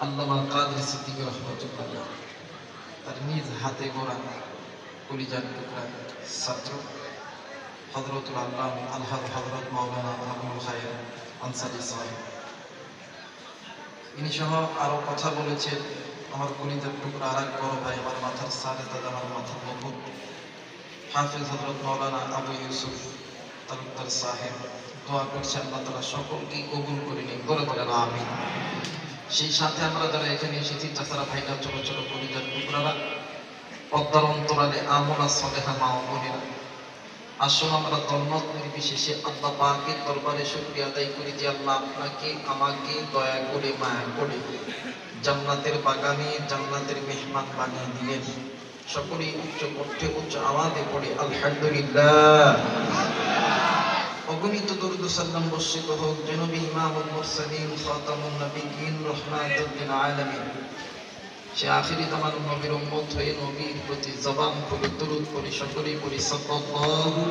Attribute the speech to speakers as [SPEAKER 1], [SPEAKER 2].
[SPEAKER 1] আল্লামা কাদের সিদ্দিকী রহমাতুল্লাহ তার নিজ হাতে গড়া কলিজার টুকরা ছাত্র হযরতুল আল্লামা আলহাজ হযরত মাওলানা আবুল খায়ের আনসারী সাহেব, ইনি সহ আরো কথা বলেছেন আমার কলিজার টুকরা আর এক বড় ভাই, আমার মাথার সারে দাদা, আমার মাথার মুকুট হাফেজ হযরত মাওলানা আবু ইউসুফ তালুকদার সাহেব। দোয়া করছি আল্লাহ তাআলা সকলকে কবুল করে নিন, বলে বলেন আমিন। সেই সাথে আমরা যারা এখানে এসেছি চাচারা ভাইরা, ছোট ছোট কলিজার টুকরারা, পদ্মার অন্তরালে আমলা সলেহা মা ও বোনেরা, আসুন আমরা ধর্মত নির্বিশেষে আল্লাহ পাকের দরবারে শুকরিয়া আদায় করি যে আল্লাহ আপনাকে আমাকে দয়া করে মায়া করে জান্নাতের বাগানে জান্নাতের মেহমান বানিয়ে দিলেন। সকলেই উচ্চ কণ্ঠে উচ্চ আওয়াজে পড়ে আলহামদুলিল্লাহ। অগণিত দরুদ ও সালাম বর্ষিত হোক জনাবে ইমামুল মুরসালিন খাতামুন নবিয়্যিন রাহমাতুল লিল আলামিন, সে আখিরি জামানের নবীর উম্মত হয়ে নবীর প্রতি জবান খুলে দরুদ পড়ি, সকলেই পড়ি সাল্লাল্লাহু